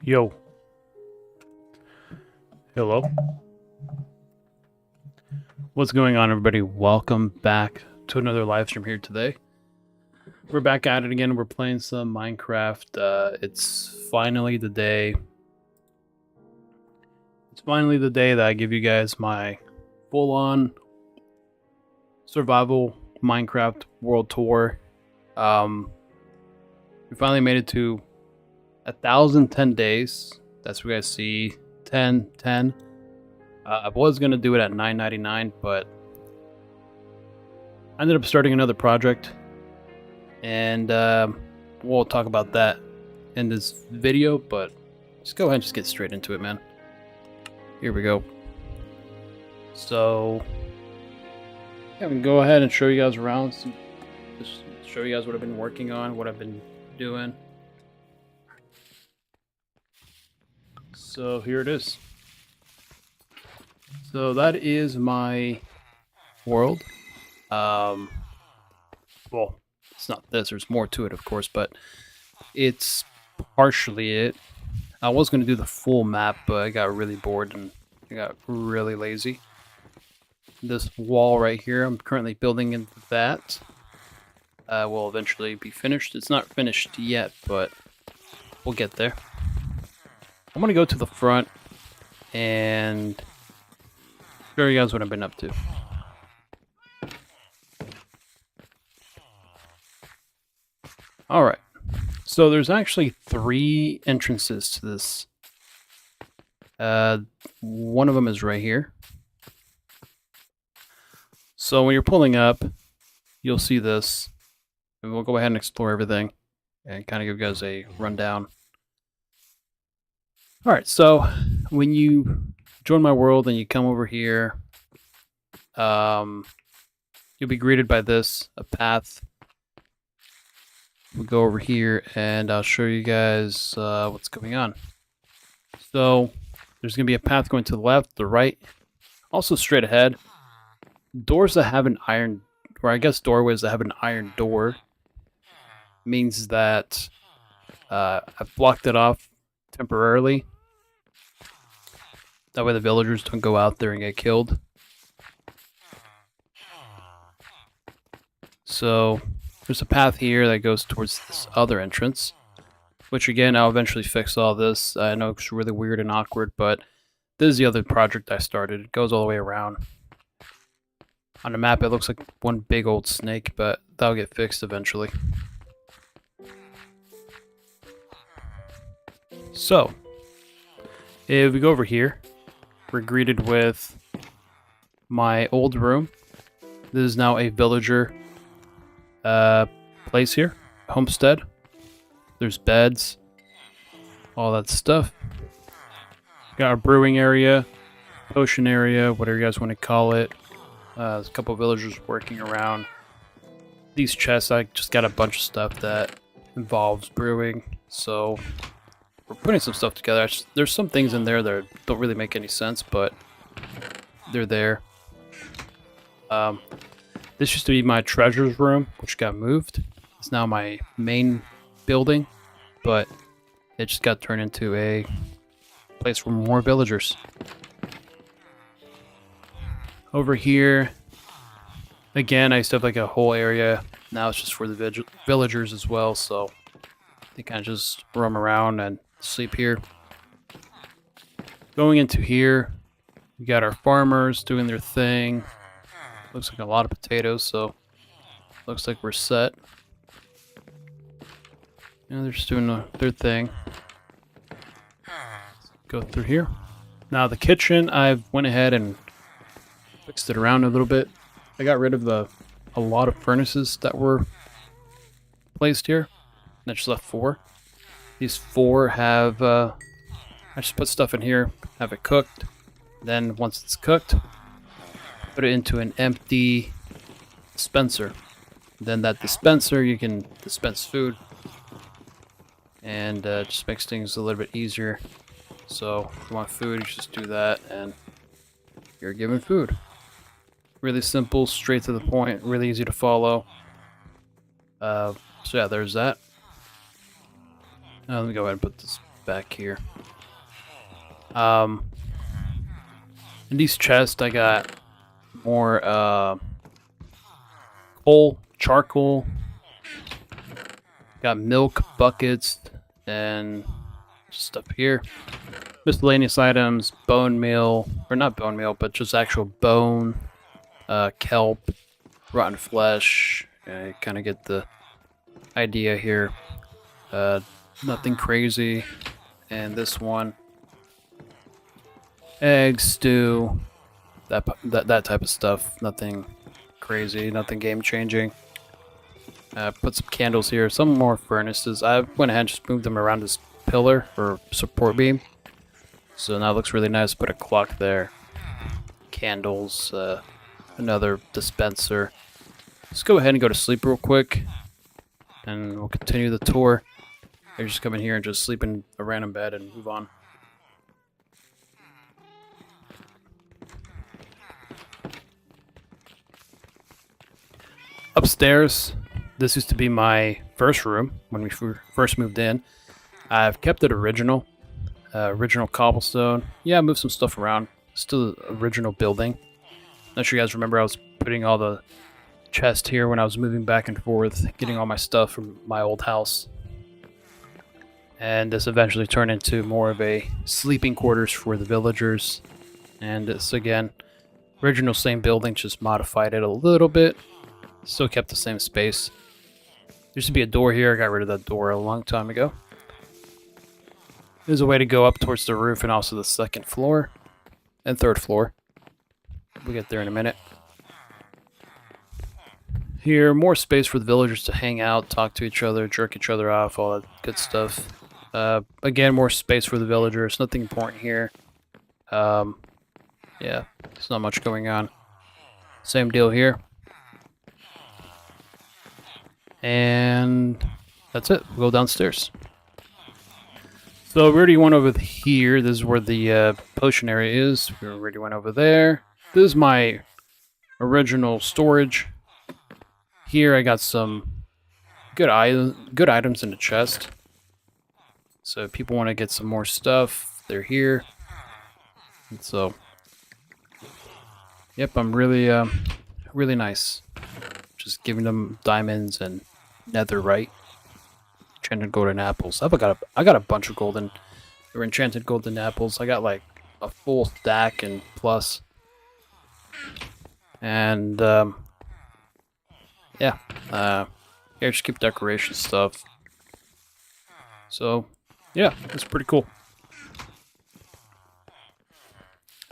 Yo, hello. What's going on, everybody? Welcome back to another live stream here today. We're back at it again. We're playing some Minecraft. It's finally the day. It's finally the day that I give you guys my full-on survival Minecraft world tour. We finally made it to 1,010 days. That's what you guys see. 10. I was gonna do it at 9.99, but I ended up starting another project, and we'll talk about that in this video. But just go ahead and just get straight into it, man. Here we go. So yeah, we can go ahead and show you guys around. Just show you guys what I've been working on, what I've been doing. So here it is. So that is my world. Well, it's not this. There's more to it, of course, but it's partially it. I was going to do the full map, but I got really bored and I got really lazy. This wall right here, I'm currently building into that. Will eventually be finished. It's not finished yet, but we'll get there. I'm going to go to the front and show you guys what I've been up to. Alright, so there's actually 3 entrances to this. One of them is right here. So when you're pulling up, you'll see this. And we'll go ahead and explore everything and kind of give you guys a rundown. Alright, so when you join my world and you come over here, you'll be greeted by this, a path. We'll go over here and I'll show you guys what's going on. So there's going to be a path going to the left, the right, also straight ahead. Doors that have an iron, or I guess doorways that have an iron door, means that I've blocked it off temporarily. That way the villagers don't go out there and get killed. So there's a path here that goes towards this other entrance, which again, I'll eventually fix all this. I know it's really weird and awkward, but this is the other project I started. It goes all the way around. On the map, it looks like one big old snake, but that'll get fixed eventually. So, if we go over here, we're greeted with my old room. This is now a villager place here, homestead. There's beds, all that stuff. Got a brewing area, potion area, whatever you guys want to call it. There's a couple of villagers working around. These chests, I just got a bunch of stuff that involves brewing, so we're putting some stuff together. There's some things in there that don't really make any sense, but they're there. This used to be my treasures room, which got moved. It's now my main building, but it just got turned into a place for more villagers. Over here, again, I used to have like a whole area. Now it's just for the villagers as well, so they kind of just roam around and sleep here. Going into here, we got our farmers doing their thing. Looks like a lot of potatoes, so looks like we're set. And they're just doing their thing. Go through here. Now the kitchen, I went ahead and fixed it around a little bit. I got rid of a lot of furnaces that were placed here. And I just left 4. These 4 have, I just put stuff in here, have it cooked. Then once it's cooked, put it into an empty dispenser. Then that dispenser, you can dispense food. And it just makes things a little bit easier. So if you want food, you just do that and you're given food. Really simple, straight to the point, really easy to follow. So yeah, there's that. Let me go ahead and put this back here. In these chests, I got more coal, charcoal. Got milk buckets and stuff here. Miscellaneous items, bone meal, or not bone meal, but just actual bone, kelp, rotten flesh. You kind of get the idea here. Nothing crazy. And this one, eggs, stew, that type of stuff. Nothing crazy, nothing game changing. Put some candles here, some more furnaces. I went ahead and just moved them around this pillar or support beam. So now it looks really nice. Put a clock there. Candles, another dispenser. Let's go ahead and go to sleep real quick. And we'll continue the tour. I just come in here and just sleep in a random bed and move on. Upstairs, this used to be my first room when we first moved in. I've kept it original. Original cobblestone. Yeah, I moved some stuff around. Still the original building. Not sure you guys remember I was putting all the chest here when I was moving back and forth, getting all my stuff from my old house. And this eventually turned into more of a sleeping quarters for the villagers. And this, again, original same building, just modified it a little bit. Still kept the same space. There used to be a door here. I got rid of that door a long time ago. There's a way to go up towards the roof and also the second floor and third floor. We'll get there in a minute. Here, more space for the villagers to hang out, talk to each other, jerk each other off, all that good stuff. Again, more space for the villagers. Nothing important here. Yeah, there's not much going on. Same deal here. And that's it. We'll go downstairs. So we already went over here. This is where the potion area is. We already went over there. This is my original storage. Here I got some good items in the chest. So if people want to get some more stuff, they're here. And so, yep, I'm really nice. Just giving them diamonds and netherite, enchanted golden apples. I got a bunch of golden or enchanted golden apples. I got like a full stack and plus. And yeah, here just keep decoration stuff. So yeah, it's pretty cool.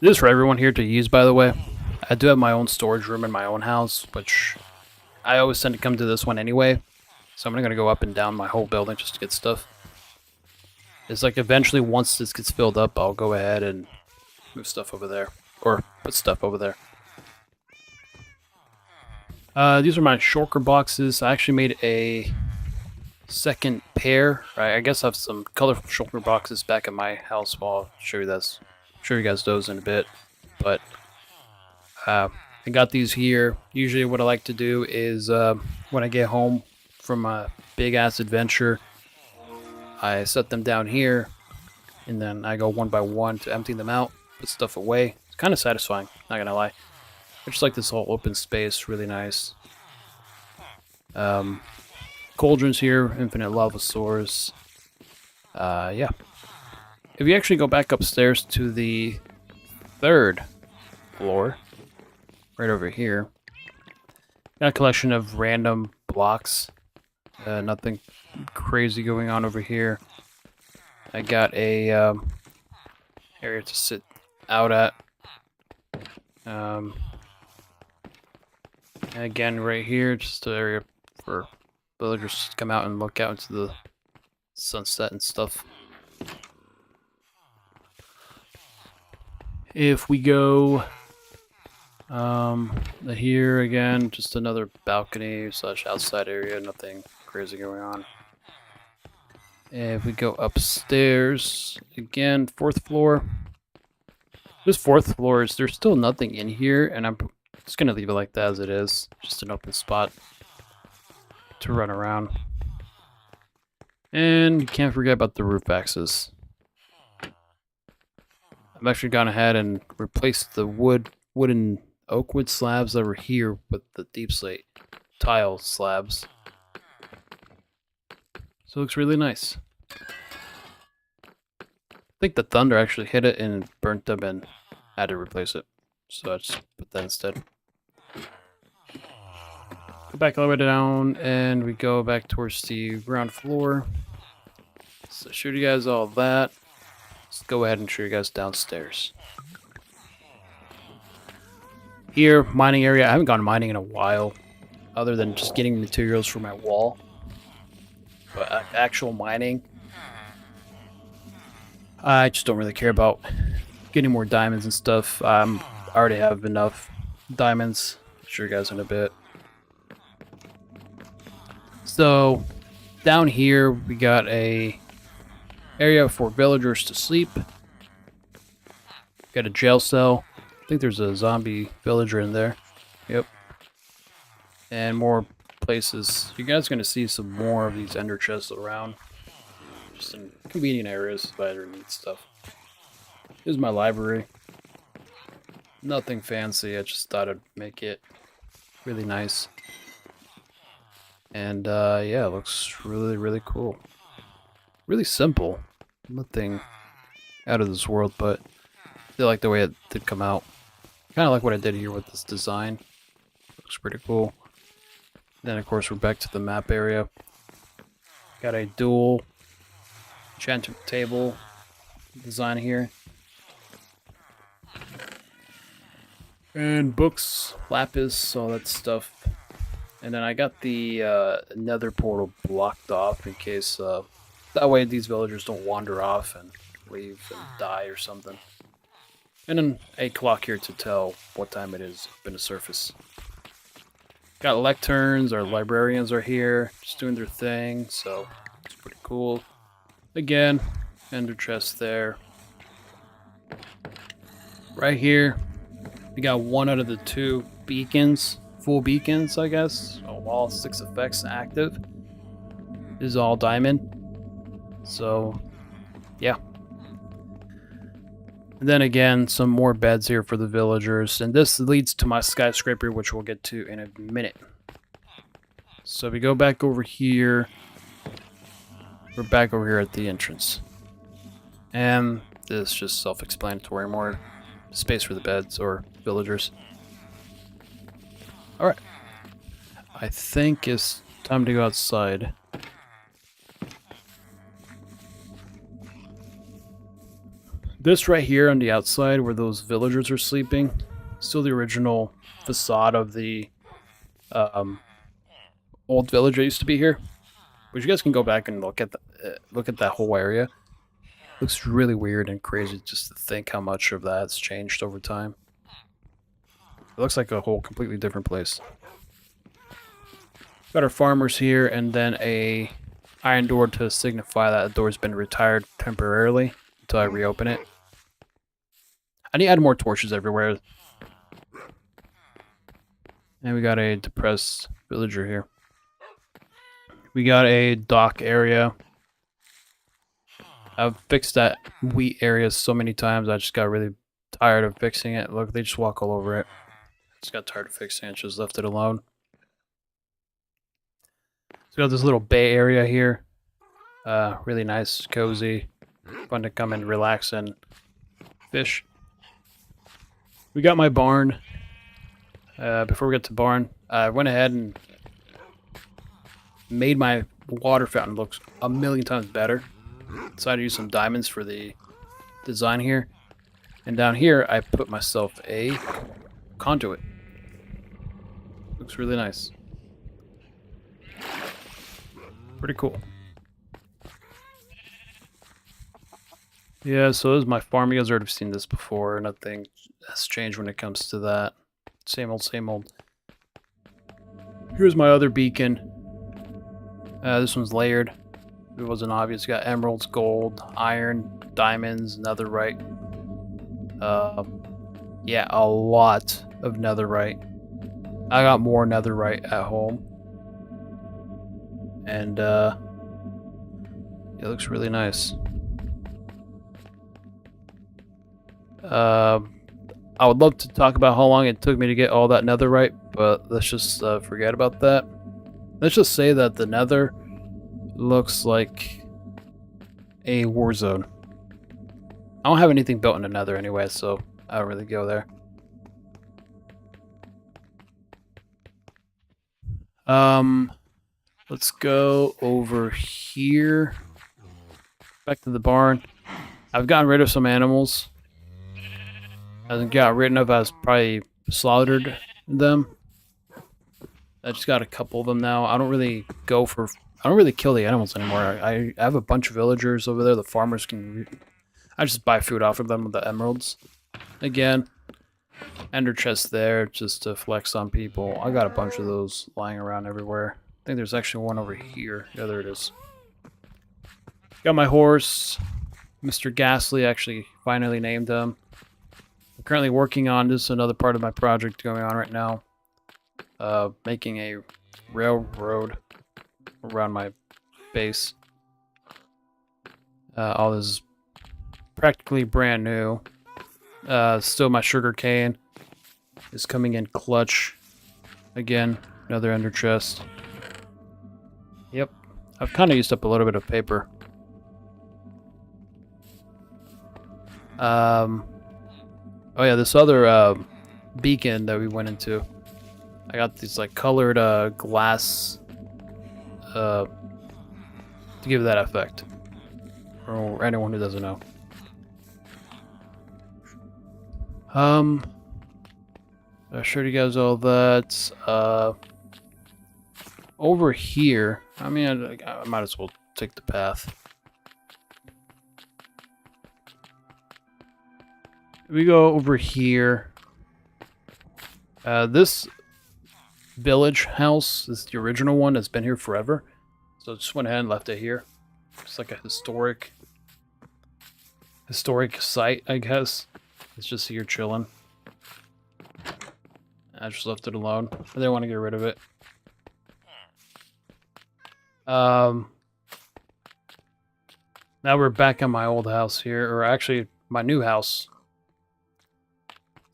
This is for everyone here to use, by the way. I do have my own storage room in my own house, which I always tend to come to this one anyway. So I'm going to go up and down my whole building just to get stuff. It's like eventually once this gets filled up, I'll go ahead and move stuff over there. Or put stuff over there. These are my shulker boxes. I actually made a second pair. I guess I have some colorful shulker boxes back at my house. Well, I'll show you guys those in a bit. But I got these here. Usually what I like to do is when I get home from a big ass adventure, I set them down here and then I go one by one to empty them out, put stuff away. It's kind of satisfying, not gonna lie. I just like this whole open space, really nice. Cauldrons here, infinite lava source. Yeah. If you actually go back upstairs to the third floor, right over here, got a collection of random blocks. Nothing crazy going on over here. I got a area to sit out at. And again, right here, just an area for villagers to come out and look out into the sunset and stuff. If we go here again, just another balcony / outside area, nothing crazy going on. And if we go upstairs again, fourth floor. This fourth floor there's still nothing in here, and I'm just gonna leave it like that as it is, just an open spot to run around. And you can't forget about the roof axis. I've actually gone ahead and replaced the wooden oak wood slabs that were here with the deep slate tile slabs. So it looks really nice. I think the thunder actually hit it and burnt them and had to replace it. So I just put that instead. Go back all the way down and we go back towards the ground floor. So show you guys all that. Let's go ahead and show you guys downstairs. Here, mining area. I haven't gone mining in a while, other than just getting materials for my wall. But actual mining, I just don't really care about getting more diamonds and stuff. I already have enough diamonds. I'll show you guys in a bit. So, down here we got a area for villagers to sleep. Got a jail cell. I think there's a zombie villager in there. Yep. And more places. You guys are gonna see some more of these ender chests around. Just in convenient areas if I ever need stuff. Here's my library. Nothing fancy. I just thought I'd make it really nice. And yeah, it looks really, really cool. Really simple. Nothing out of this world, but I feel like the way it did come out. Kind of like what I did here with this design. Looks pretty cool. Then, of course, we're back to the map area. Got a dual enchantment table design here. And books, lapis, all that stuff. And then I got the nether portal blocked off in case, that way these villagers don't wander off and leave and die or something. And then a clock here to tell what time it is up in the surface. Got lecterns, our librarians are here, just doing their thing, so it's pretty cool. Again, ender chest there. Right here, we got one out of the two beacons, full beacons, I guess. So all 6 effects active. This is all diamond. So, yeah. And then again, some more beds here for the villagers. And this leads to my skyscraper, which we'll get to in a minute. So we go back over here. We're back over here at the entrance. And this is just self-explanatory. More space for the beds or villagers. Alright. I think it's time to go outside. This right here on the outside where those villagers are sleeping, still the original facade of the old village that used to be here. But you guys can go back and look at that whole area. Looks really weird and crazy just to think how much of that's changed over time. It looks like a whole completely different place. Got our farmers here and then a iron door to signify that the door's been retired temporarily until I reopen it. I need to add more torches everywhere. And we got a depressed villager here. We got a dock area. I've fixed that wheat area so many times, I just got really tired of fixing it. Look, they just walk all over it. Just got tired of fixing it, just left it alone. So we got this little bay area here. Really nice, cozy. Fun to come and relax and fish. We got my barn. Before we get to barn, I went ahead and made my water fountain look a million times better. Decided to use some diamonds for the design here. And down here, I put myself a conduit. Looks really nice. Pretty cool. Yeah, so this is my farm. You guys already seen this before. Nothing has changed when it comes to that. Same old, same old. Here's my other beacon. This one's layered. It wasn't obvious. Got emeralds, gold, iron, diamonds, netherite. Yeah, a lot of netherite. I got more netherite at home. And it looks really nice. I would love to talk about how long it took me to get all that netherite, but let's just forget about that. Let's just say that the nether looks like a war zone. I don't have anything built in the nether anyway, so I don't really go there. Let's go over here. Back to the barn. I've gotten rid of some animals. I got rid of, I was probably slaughtered them. I just got a couple of them now. I don't really kill the animals anymore. I have a bunch of villagers over there. The farmers can... I just buy food off of them with the emeralds. Again, ender chest there just to flex on people. I got a bunch of those lying around everywhere. I think there's actually one over here. Yeah, there it is. Got my horse. Mr. Ghastly, actually finally named him. I'm currently working on this, another part of my project going on right now. Making a railroad around my base. All this is practically brand new. Still my sugar cane is coming in clutch. Again, another ender chest. Yep, I've kind of used up a little bit of paper. Oh yeah, this other beacon that we went into. I got these like colored glass to give that effect. For anyone who doesn't know. I showed you guys all that. Over here, I mean, I might as well take the path. We go over here. This village house is the original one that's been here forever. So I just went ahead and left it here. It's like a historic site, I guess. It's just here chilling. I just left it alone. I didn't want to get rid of it. Now we're back in my old house here, or actually my new house.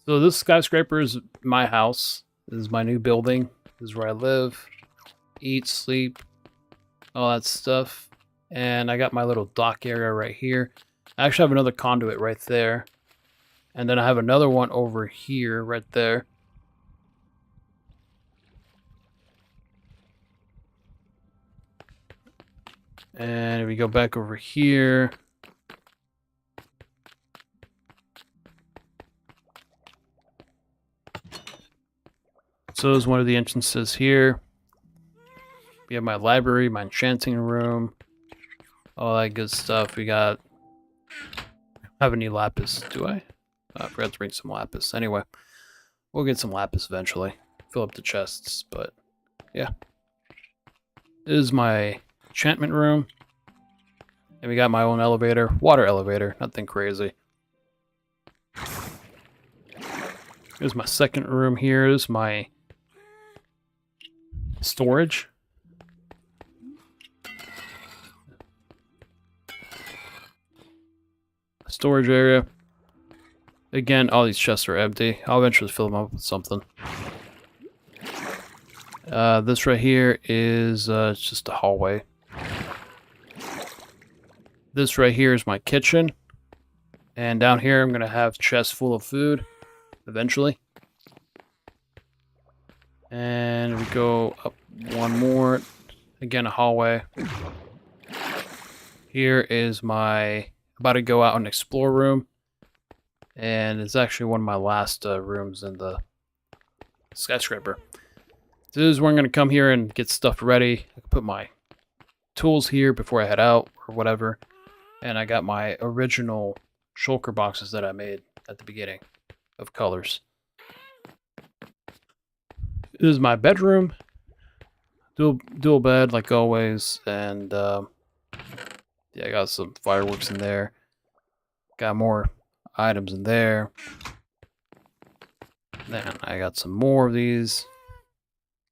So this skyscraper is my house. This is my new building. This is where I live, eat, sleep, all that stuff. And I got my little dock area right here. I actually have another conduit right there. And then I have another one over here, right there. And if we go back over here. So is one of the entrances here. We have my library, my enchanting room, all that good stuff. We got... I have any lapis, do I? I forgot to bring some lapis. Anyway, we'll get some lapis eventually. Fill up the chests, but yeah. This is my enchantment room. And we got my own elevator. Water elevator, nothing crazy. Here's my second room here. Here's my storage. Storage area. Again, all these chests are empty. I'll eventually fill them up with something. This right here is it's just a hallway. This right here is my kitchen. And down here I'm going to have chests full of food eventually. And we go up one more. Again, a hallway. Here is my about to go out and explore room. And it's actually one of my last rooms in the skyscraper. This is where I'm going to come here and get stuff ready. I can put my tools here before I head out or whatever. And I got my original shulker boxes that I made at the beginning of colors. This is my bedroom. Dual bed like always. And yeah, I got some fireworks in there. Got more items in there. Then I got some more of these.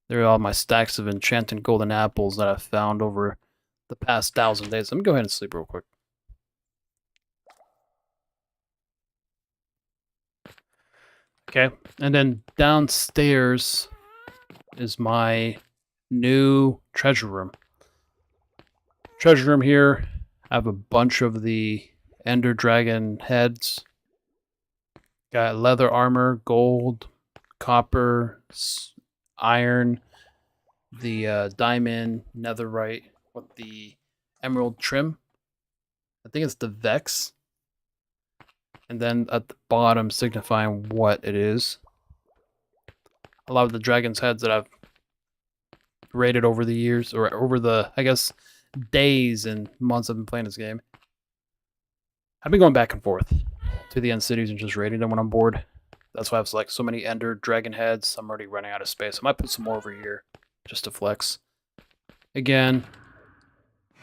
There are all my stacks of enchanted golden apples that I've found over the past 1,000 days. Let me go ahead and sleep real quick. Okay, and then downstairs is my new treasure room. Treasure room here, I have a bunch of the Ender Dragon heads. Got leather armor, gold, copper, iron, the diamond, netherite with the emerald trim. I think it's the Vex. And then at the bottom signifying what it is. A lot of the dragon's heads that I've raided over the years, or over the, I guess, days and months I've been playing this game. I've been going back and forth to the end cities and just raiding them when I'm bored. That's why I have like so many Ender Dragon heads. I'm already running out of space. I might put some more over here just to flex. Again,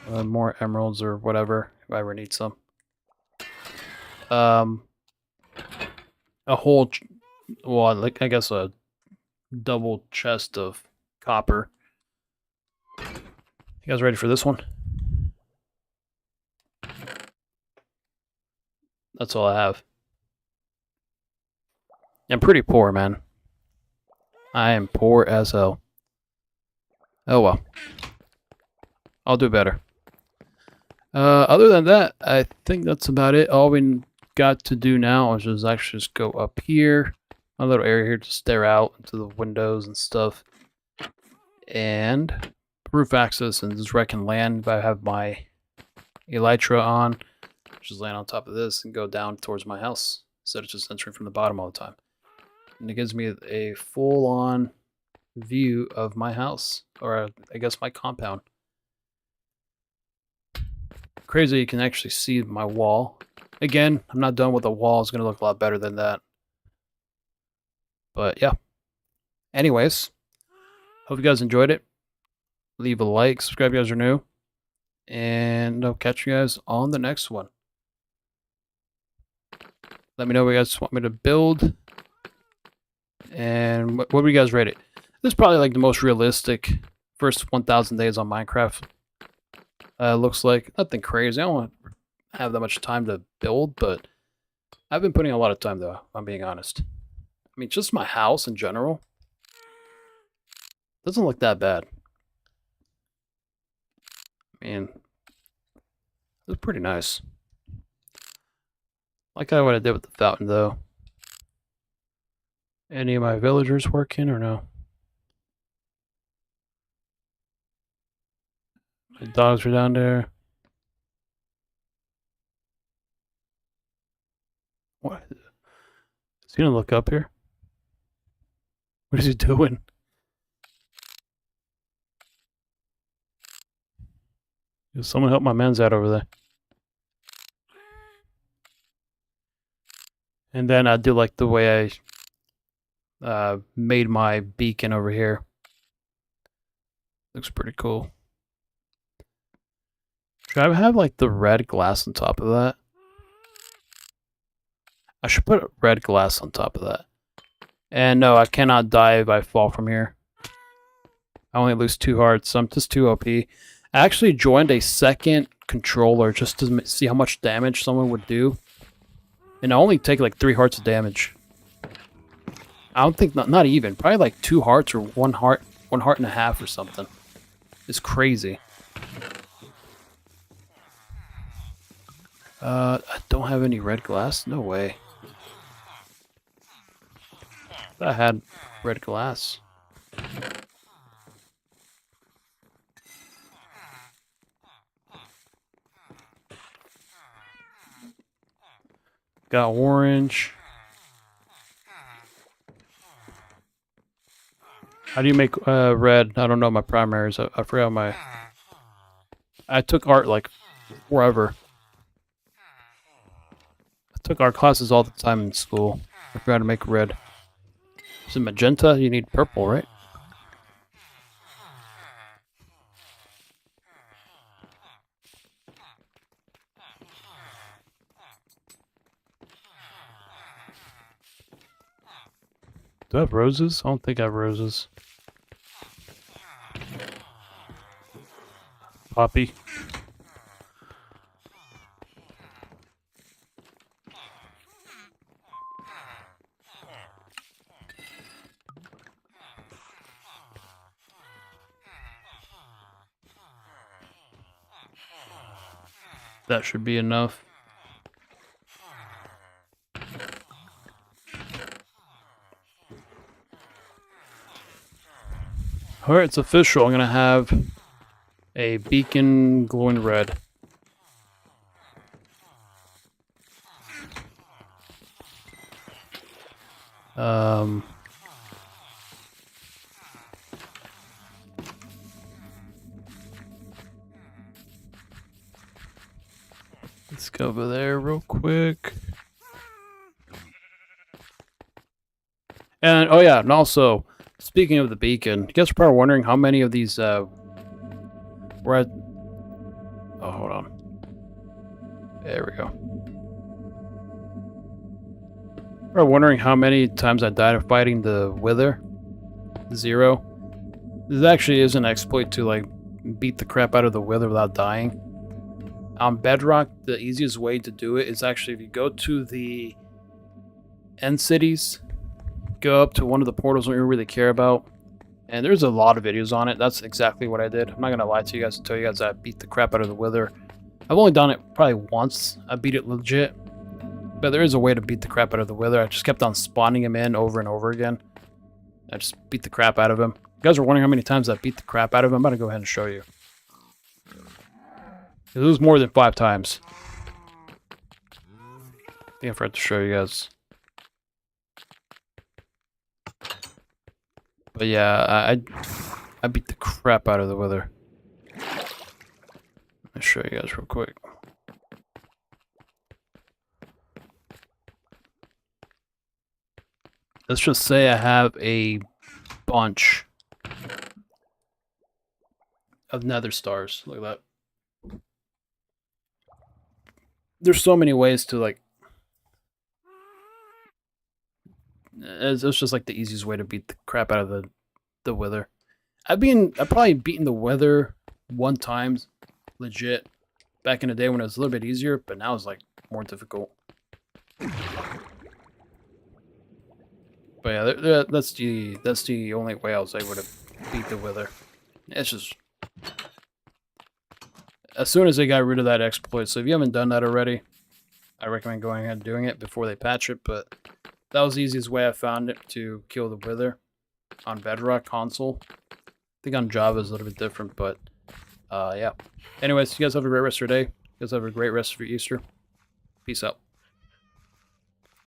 more emeralds or whatever if I ever need some. A whole, well, like I guess a double chest of copper. You guys ready for this one? That's all I have. I'm pretty poor, man. I am poor as hell. Oh well. I'll do better. Other than that, I think that's about it. All we got to do now is just actually just go up here. A little area here to stare out into the windows and stuff. And roof access and just wreck and land if I have my elytra on. Just land on top of this and go down towards my house instead of just entering from the bottom all the time. And it gives me a full-on view of my house, or I guess my compound. Crazy you can actually see my wall. Again, I'm not done with the wall. It's going to look a lot better than that. But yeah. Anyways, hope you guys enjoyed it. Leave a like, subscribe if you guys are new. And I'll catch you guys on the next one. Let me know what you guys want me to build. And what would you guys rate it? This is probably like the most realistic first 1,000 days on Minecraft. Looks like nothing crazy. I don't have that much time to build, but I've been putting a lot of time though, if I'm being honest. I mean, just my house in general doesn't look that bad. I mean, it's pretty nice. Like what I did with the fountain though. Any of my villagers working or no? My dogs are down there. What? Is he gonna look up here? What is he doing? Does someone help my man's out over there? And then I do like the way I made my beacon over here. Looks pretty cool. Should I have like the red glass on top of that? I should put red glass on top of that. And no, I cannot die if I fall from here. I only lose 2 hearts, so I'm just too OP. I actually joined a second controller just to see how much damage someone would do. And I only take like 3 hearts of damage. I don't think, not even, probably like 2 hearts or 1 heart and a half or something. It's crazy. I don't have any red glass? No way. I had red glass. Got orange. How do you make red? I don't know my primaries. I forgot my... I took art like forever. I took art classes all the time in school. I forgot to make red. Is it magenta? You need purple, right? Do I have roses? I don't think I have roses. Poppy. That should be enough. Alright, it's official. I'm gonna have a beacon glowing red. Let's go over there real quick. And, oh yeah, and also, speaking of the beacon, you guys are probably wondering how many of these, we're at... Oh, hold on. There we go. Probably wondering how many times I died of fighting the Wither. 0. This actually is an exploit to, like, beat the crap out of the Wither without dying. On Bedrock, the easiest way to do it is actually if you go to the end cities, go up to one of the portals that you really care about, and there's a lot of videos on it. That's exactly what I did. I'm not gonna lie to you guys and tell you guys I beat the crap out of the Wither. I've only done it probably once. I beat it legit, but there is a way to beat the crap out of the Wither. I just kept on spawning him in over and over again. I just beat the crap out of him. You guys are wondering how many times I beat the crap out of him. I'm gonna go ahead and show you. It was more than 5 times. I think I forgot to show you guys. But yeah, I beat the crap out of the Wither. Let me show you guys real quick. Let's just say I have a bunch of nether stars. Look at that. There's so many ways to, like... It's just like the easiest way to beat the crap out of the Wither. I've probably beaten the Wither 1 time, legit, back in the day when it was a little bit easier, but now it's like more difficult. But yeah, that's the only way I was able to beat the Wither. It's just... As soon as they got rid of that exploit, so if you haven't done that already, I recommend going ahead and doing it before they patch it, but that was the easiest way I found it to kill the Wither on Bedrock console. I think on Java is a little bit different, but yeah. Anyways, you guys have a great rest of your day. You guys have a great rest of your Easter. Peace out.